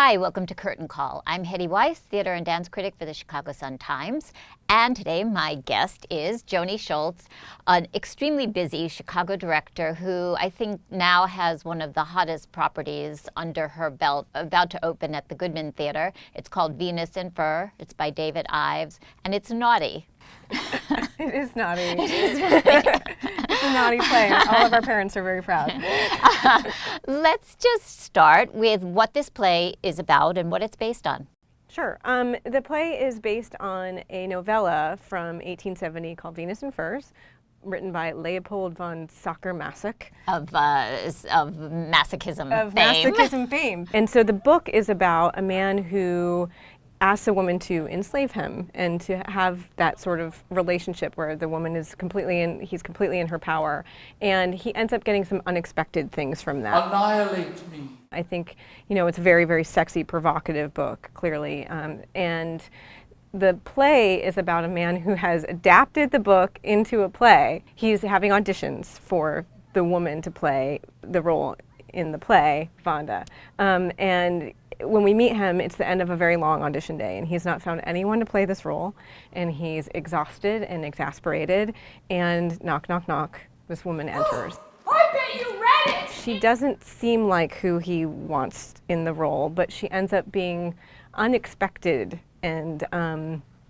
Hi, welcome to Curtain Call. I'm Hedy Weiss, theater and dance critic for the Chicago Sun-Times. And today my guest is Joanie Schultz, an extremely busy Chicago director who I think now has one of the hottest properties under her belt, about to open at the Goodman Theatre. It's called Venus in Fur. It's by David Ives, and it's naughty. It is naughty. It's a naughty play. All of our parents are very proud. Let's just start with what this play is about and what it's based on. Sure. The play is based on a novella from 1870 called Venus in Furs, written by Leopold von Sacher-Masoch. Of masochism Of fame. masochism fame. And so the book is about a man who asks a woman to enslave him and to have that sort of relationship where the woman is he's completely in her power. And he ends up getting some unexpected things from that. Annihilate me. I think, it's a very, very sexy, provocative book, clearly. And the play is about a man who has adapted the book into a play. He's having auditions for the woman to play the role in the play, Vonda. And when we meet him, it's the end of a very long audition day, and he's not found anyone to play this role, and he's exhausted and exasperated, and knock, knock, knock, this woman enters. I bet you read it! She doesn't seem like who he wants in the role, but she ends up being unexpected and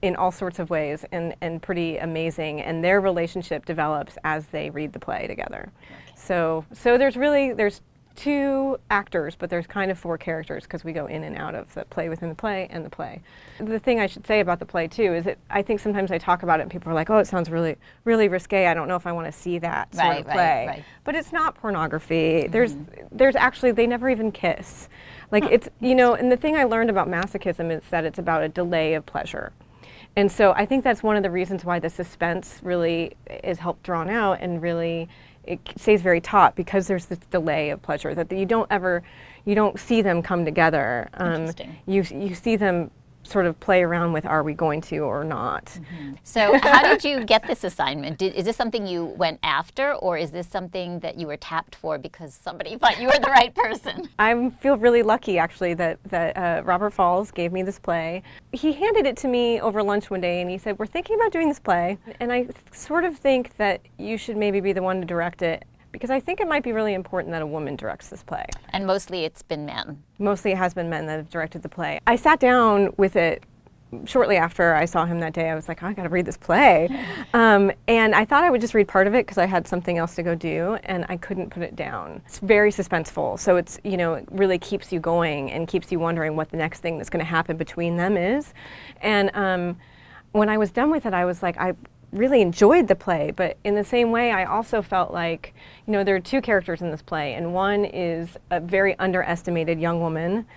in all sorts of ways, and pretty amazing, and their relationship develops as they read the play together. Okay. So there's two actors, but there's kind of four characters because we go in and out of the play within the play and the play. The thing I should say about the play too is that I think sometimes I talk about it and people are like, oh, it sounds really, really risque. I don't know if I want to see that sort of play. Right. But it's not pornography. Mm-hmm. There's actually, they never even kiss. Like it's, and the thing I learned about masochism is that it's about a delay of pleasure. And so I think that's one of the reasons why the suspense really is helped drawn out and really it stays very taut because there's this delay of pleasure that you don't see them come together. Interesting. You see them sort of play around with, are we going to or not? Mm-hmm. So how did you get this assignment? Is this something you went after, or is this something that you were tapped for because somebody thought you were the right person? I feel really lucky, actually, that Robert Falls gave me this play. He handed it to me over lunch one day, and he said, we're thinking about doing this play, and I sort of think that you should maybe be the one to direct it, because I think it might be really important that a woman directs this play. And mostly it's been men. Mostly it has been men that have directed the play. I sat down with it shortly after I saw him that day. I was like, oh, I gotta read this play. And I thought I would just read part of it because I had something else to go do, and I couldn't put it down. It's very suspenseful, so it's, it really keeps you going and keeps you wondering what the next thing that's gonna happen between them is. And when I was done with it, I was like, I really enjoyed the play, but in the same way I also felt like, there are two characters in this play, and one is a very underestimated young woman,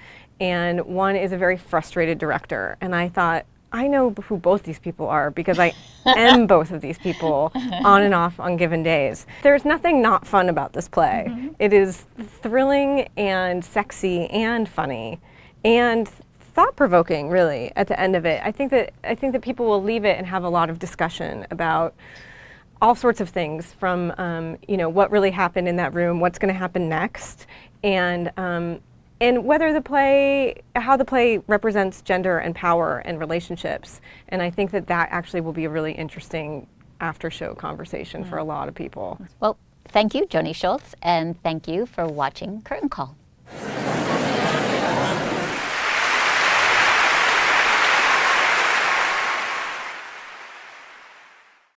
and one is a very frustrated director. And I thought, I know who both these people are because I am both of these people on and off on given days. There's nothing not fun about this play. Mm-hmm. It is thrilling and sexy and funny and thought-provoking, really, at the end of it. I think that people will leave it and have a lot of discussion about all sorts of things from, what really happened in that room, what's going to happen next, and whether how the play represents gender and power and relationships. And I think that actually will be a really interesting after-show conversation for a lot of people. Well, thank you, Joanie Schultz, and thank you for watching Curtain Call.